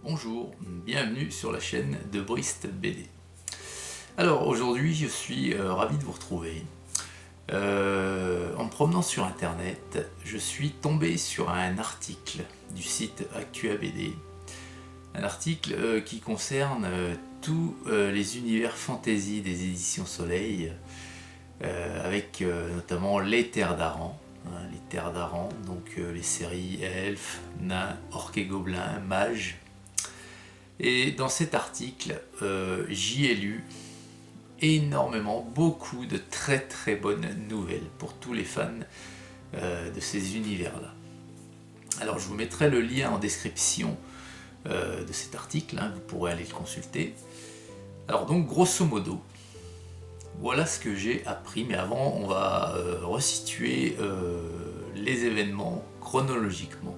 Bonjour, bienvenue sur la chaîne de Brist BD. Alors aujourd'hui je suis ravi de vous retrouver. En me promenant sur internet, je suis tombé sur un article du site Actua BD. Un article qui concerne tous les univers fantasy des éditions Soleil, avec notamment les Terres d'Aran. Les Terres d'Aran, donc les séries elfes, nains, orques et gobelins, mages. Et dans cet article, j'y ai lu énormément, beaucoup de très bonnes nouvelles pour tous les fans de ces univers-là. Alors je vous mettrai le lien en description de cet article, vous pourrez aller le consulter. Alors donc grosso modo, voilà ce que j'ai appris, mais avant on va resituer les événements chronologiquement.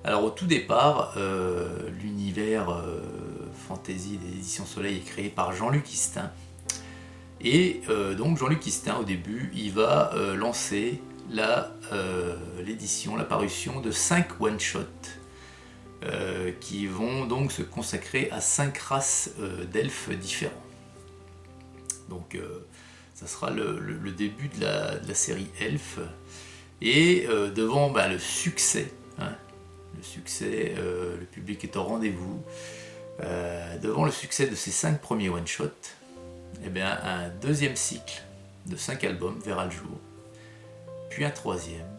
Alors au tout départ, l'univers fantasy des éditions Soleil est créé par Jean-Luc Istin. Et donc Jean-Luc Istin au début, il va lancer l'édition, la parution de 5 one-shots qui vont donc se consacrer à 5 races d'elfes différents. Donc ça sera le début de la série Elfes. Et devant le succès, le public est au rendez-vous. Devant le succès de ces 5 premiers one-shots, un deuxième cycle de 5 albums verra le jour, puis un troisième,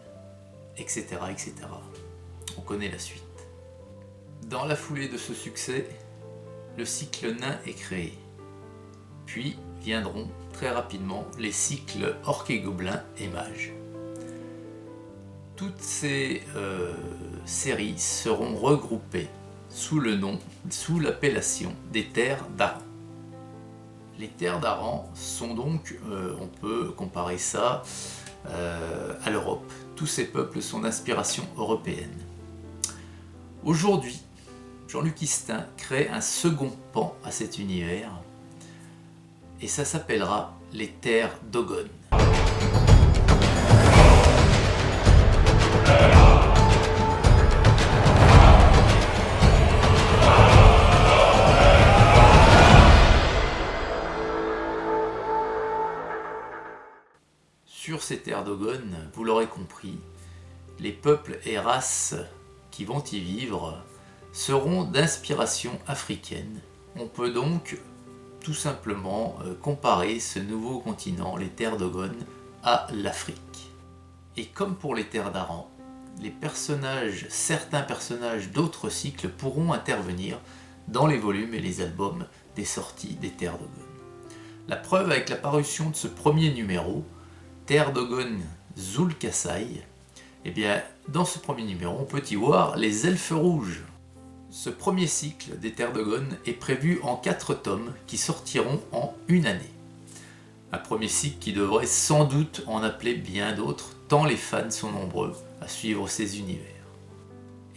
etc. On connaît la suite. Dans la foulée de ce succès, le cycle nain est créé. Puis viendront très rapidement les cycles orques et gobelins et mages. Toutes ces séries seront regroupées sous l'appellation des Terres d'Aran. Les Terres d'Aran sont donc, on peut comparer ça à l'Europe. Tous ces peuples sont d'inspiration européenne. Aujourd'hui, Jean-Luc Istin crée un second pan à cet univers, et ça s'appellera les Terres d'Ogon. Sur ces terres d'Ogon, vous l'aurez compris, les peuples et races qui vont y vivre seront d'inspiration africaine. On peut donc tout simplement comparer ce nouveau continent, les terres d'Ogon, à l'Afrique. Et comme pour les terres d'Aran, certains personnages d'autres cycles pourront intervenir dans les volumes et les albums des sorties des terres d'Ogon. La preuve avec la parution de ce premier numéro, Terres d'Ogon Zul'Kasai, dans ce premier numéro, on peut y voir les elfes rouges. Ce premier cycle des Terres d'Ogon est prévu en 4 tomes qui sortiront en une année. Un premier cycle qui devrait sans doute en appeler bien d'autres, tant les fans sont nombreux à suivre ces univers.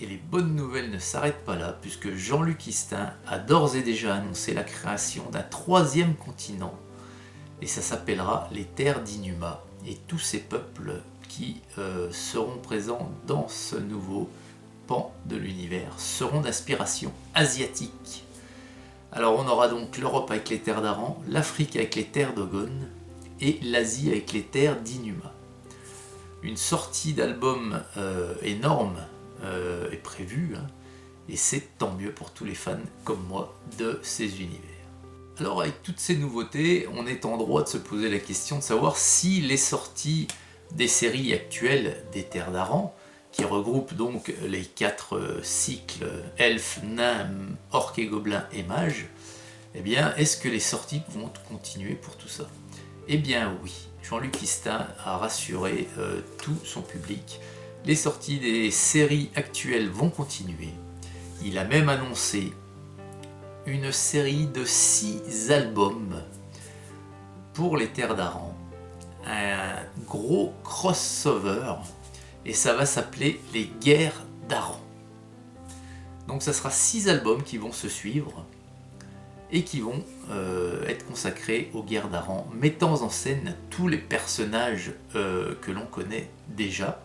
Et les bonnes nouvelles ne s'arrêtent pas là, puisque Jean-Luc Istin a d'ores et déjà annoncé la création d'un 3e continent, et ça s'appellera les Terres d'Inuma, et tous ces peuples qui seront présents dans ce nouveau pan de l'univers seront d'inspiration asiatique. Alors on aura donc l'Europe avec les Terres d'Aran, l'Afrique avec les Terres d'Ogon et l'Asie avec les Terres d'Inuma. Une sortie d'album énorme est prévue, et c'est tant mieux pour tous les fans comme moi de ces univers. Alors avec toutes ces nouveautés, on est en droit de se poser la question de savoir si les sorties des séries actuelles des Terres d'Aran, qui regroupent donc les 4 cycles elfes, nains, orques et gobelins et mages, est-ce que les sorties vont continuer pour tout ça? Eh bien oui, Jean-Luc Istin a rassuré tout son public. Les sorties des séries actuelles vont continuer. Il a même annoncé une série de 6 albums pour les Terres d'Aran, un gros crossover, et ça va s'appeler les Guerres d'Aran. Donc ça sera 6 albums qui vont se suivre et qui vont être consacrés aux Guerres d'Aran, mettant en scène tous les personnages que l'on connaît déjà,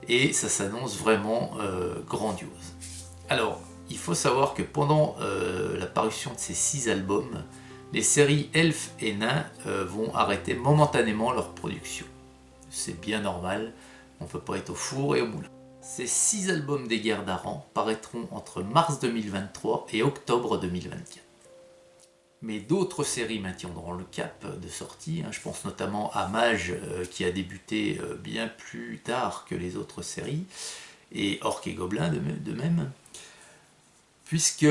et ça s'annonce vraiment grandiose. Alors, il faut savoir que pendant la parution de ces 6 albums, les séries Elfes et Nains vont arrêter momentanément leur production. C'est bien normal, on ne peut pas être au four et au moulin. Ces 6 albums des Guerres d'Aran paraîtront entre mars 2023 et octobre 2024. Mais d'autres séries maintiendront le cap de sortie, je pense notamment à Mage qui a débuté bien plus tard que les autres séries, et Orques et Gobelins de même, puisque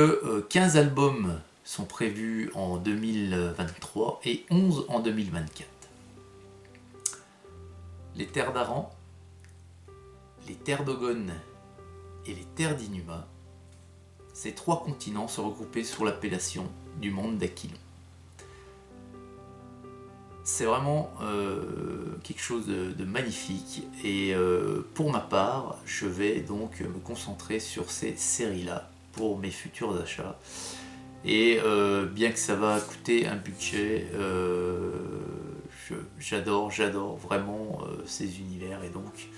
15 albums sont prévus en 2023 et 11 en 2024. Les Terres d'Aran, les Terres d'Ogon et les Terres d'Inuma, ces 3 continents se regroupaient sous l'appellation du monde d'Aquilon. C'est vraiment quelque chose de magnifique, et pour ma part, je vais donc me concentrer sur ces séries-là pour mes futurs achats. Et bien que ça va coûter un budget, j'adore vraiment ces univers, et donc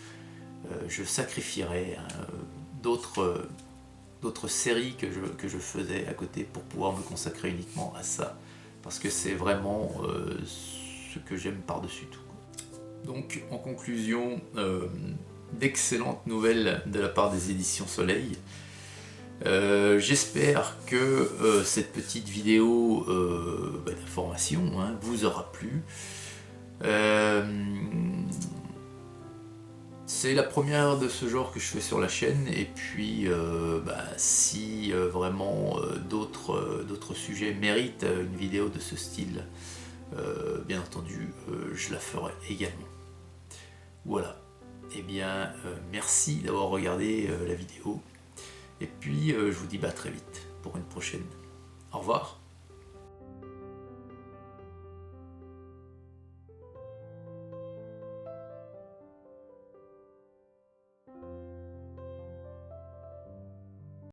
je sacrifierai d'autres séries que je faisais à côté pour pouvoir me consacrer uniquement à ça, parce que c'est vraiment ce que j'aime par-dessus tout. Donc en conclusion, d'excellentes nouvelles de la part des éditions Soleil. J'espère que cette petite vidéo d'information vous aura plu. C'est la première de ce genre que je fais sur la chaîne, et puis si vraiment d'autres sujets méritent une vidéo de ce style, bien entendu je la ferai également. Voilà, et bien merci d'avoir regardé la vidéo, et puis je vous dis à très vite pour une prochaine. Au revoir.